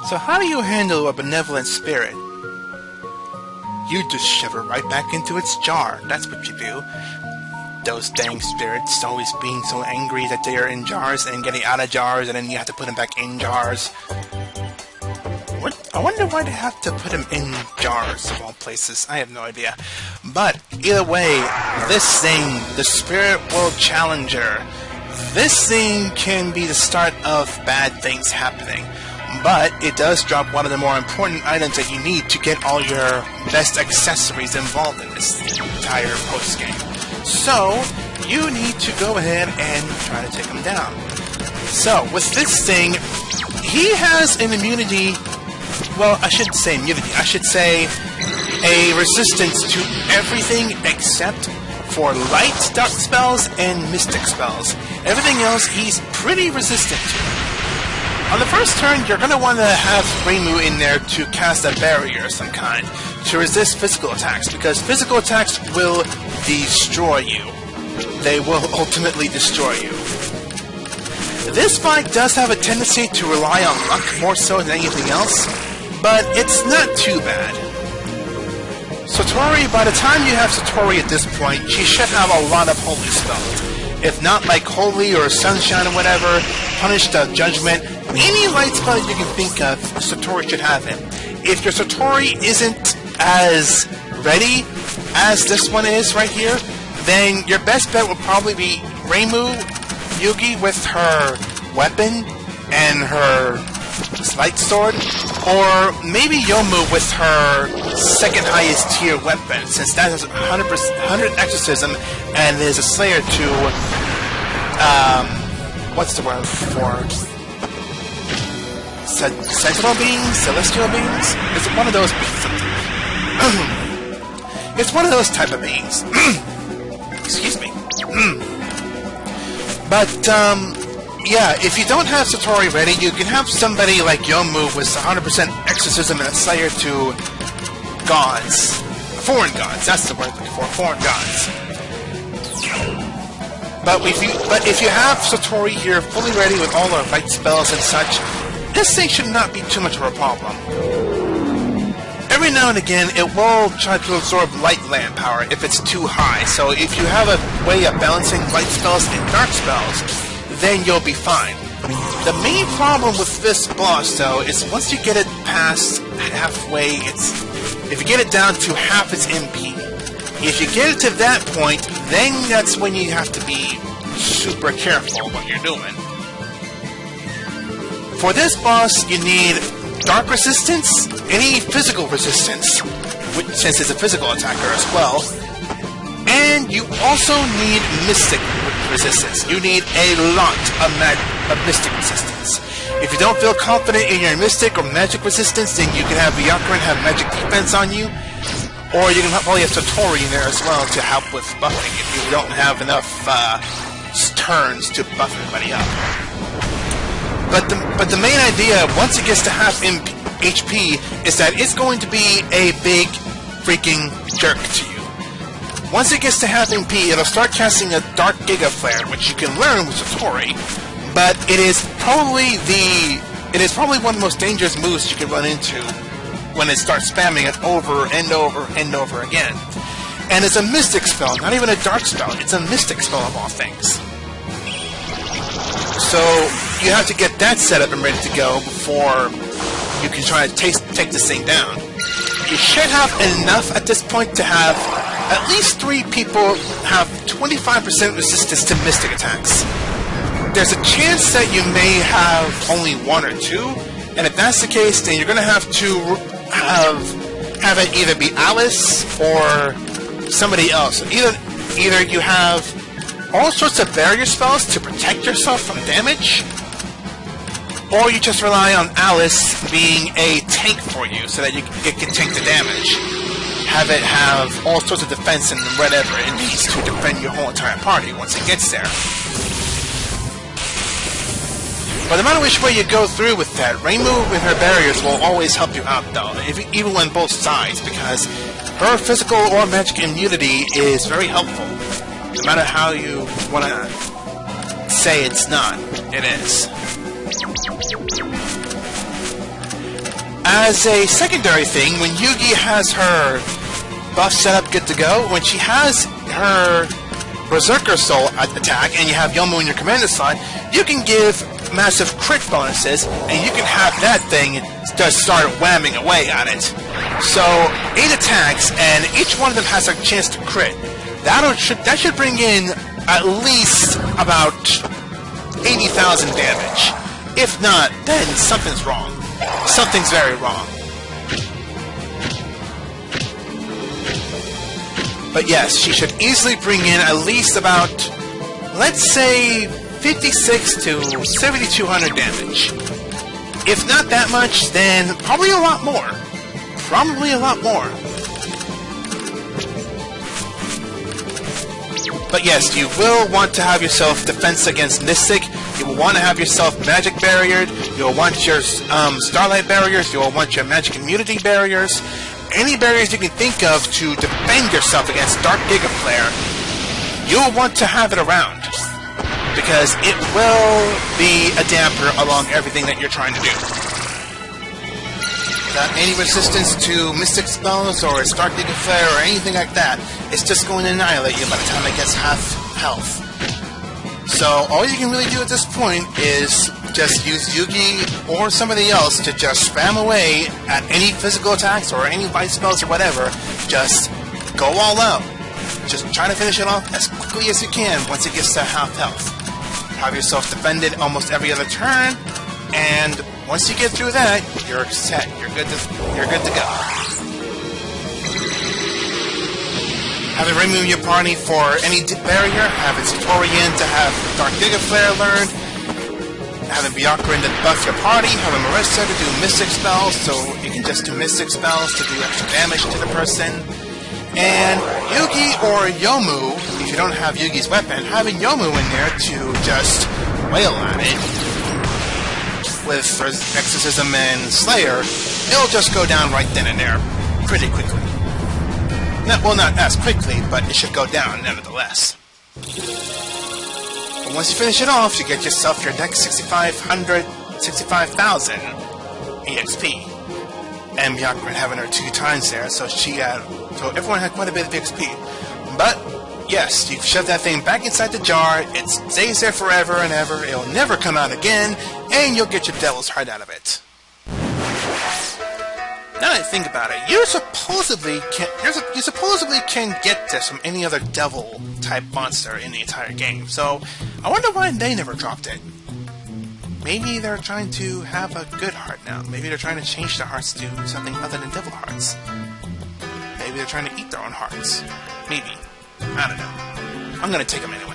So how do you handle a benevolent spirit? You just shiver right back into its jar. That's what you do. Those dang spirits always being so angry that they are in jars and getting out of jars, and then you have to put them back in jars. I wonder why they have to put them in jars of all places. I have no idea. But either way, this thing, the Spirit World Challenger, this thing can be the start of bad things happening. But it does drop one of the more important items that you need to get all your best accessories involved in this entire post-game. So, you need to go ahead and try to take him down. So, with this thing, he has an immunity, well, I shouldn't say immunity, I should say a resistance to everything except for light dark spells and mystic spells. Everything else he's pretty resistant to. On the first turn, you're going to want to have Reimu in there to cast a barrier of some kind to resist physical attacks, because physical attacks will destroy you. They will ultimately destroy you. This fight does have a tendency to rely on luck more so than anything else, but it's not too bad. Satori, by the time you have Satori at this point, she should have a lot of holy spells. If not like Holy or Sunshine or whatever, Punish the Judgment, any light spell you can think of, Satori should have him. If your Satori isn't as ready as this one is right here, then your best bet would probably be Reimu Yugi with her weapon and her light sword, or maybe Yomu with her second highest tier weapon, since that has 100 exorcism and is a slayer to what's the word for sentinel beings, celestial beings? Is it one of those beings? It's one of those type of beings. Excuse me. But yeah, if you don't have Satori ready, you can have somebody like Yomu with 100% exorcism and a slayer to gods. Foreign gods, that's the word I'm looking for, foreign gods. But if you have Satori here fully ready with all the right spells and such, this thing should not be too much of a problem. Every now and again, it will try to absorb light land power if it's too high, so if you have a way of balancing light spells and dark spells, then you'll be fine. The main problem with this boss, though, is once you get it past halfway, if you get it down to half its MP, if you get it to that point, then that's when you have to be super careful what you're doing. For this boss, you need dark resistance, any physical resistance, since it's a physical attacker as well, and you also need mystic resistance. You need a lot of mystic resistance. If you don't feel confident in your mystic or magic resistance, then you can have Byakuran have magic defense on you, or you can probably have Satori in there as well to help with buffing if you don't have enough turns to buff everybody up. But the main idea, once it gets to half HP, is that it's going to be a big freaking jerk to you. Once it gets to half MP, it'll start casting a Dark Giga Flare, which you can learn with Satori, but it is probably one of the most dangerous moves you can run into when it starts spamming it over and over and over again. And it's a mystic spell, not even a dark spell, it's a mystic spell of all things. So you have to get that set up and ready to go before you can try to take this thing down. You should have enough at this point to have at least 3 people have 25% resistance to mystic attacks. There's a chance that you may have only 1 or 2, and if that's the case, then you're going to have to have it either be Alice or somebody else. Either you have all sorts of barrier spells to protect yourself from damage, or you just rely on Alice being a tank for you so that you can tank the damage. Have it have all sorts of defense and whatever it needs to defend your whole entire party once it gets there. But no matter which way you go through with that, Reimu with her barriers will always help you out, though, even on both sides, because her physical or magic immunity is very helpful. No matter how you want to say it's not, it is. As a secondary thing, when Yugi has her buff set up good to go, when she has her Berserker Soul attack, and you have Yomu in your commander slot, you can give massive crit bonuses, and you can have that thing just start whamming away on it. So, 8 attacks, and each one of them has a chance to crit. That should bring in at least about 80,000 damage. If not, then something's wrong. Something's very wrong. But yes, she should easily bring in at least about, let's say, 56 to 7,200 damage. If not that much, then probably a lot more. Probably a lot more. But yes, you will want to have yourself defense against Mystic. You will want to have yourself magic barriered. You will want your starlight barriers. You will want your magic immunity barriers. Any barriers you can think of to defend yourself against Dark Giga Flare, you will want to have it around. Because it will be a damper along everything that you're trying to do. Without any resistance to Mystic spells or Dark Giga Flare or anything like that, it's just going to annihilate you by the time it gets half health. So all you can really do at this point is just use Yugi or somebody else to just spam away at any physical attacks or any bite spells or whatever. Just go all out. Just try to finish it off as quickly as you can once it gets to half health. Have yourself defended almost every other turn, and once you get through that, you're set. You're good to go. Having Reimu in your party for any barrier, having Satori in to have Dark Giga Flare learned, having Byakuren to buff your party, having Marissa to do Mystic spells, so you can just do Mystic spells to do extra damage to the person, and Yugi or Yomu, if you don't have Yugi's weapon, having Yomu in there to just wail on it with Exorcism and Slayer, it'll just go down right then and there pretty quickly. Well, not as quickly, but it should go down nevertheless. And once you finish it off, you get yourself your next 65,000 EXP. And Byakuren having her 2 times there, so so everyone had quite a bit of XP. But yes, you shove that thing back inside the jar, it stays there forever and ever, it'll never come out again, and you'll get your devil's heart out of it. Now that I think about it, you supposedly can get this from any other devil-type monster in the entire game, so I wonder why they never dropped it. Maybe they're trying to have a good heart now. Maybe they're trying to change their hearts to something other than devil hearts. Maybe they're trying to eat their own hearts. Maybe. I don't know. I'm gonna take them anyway.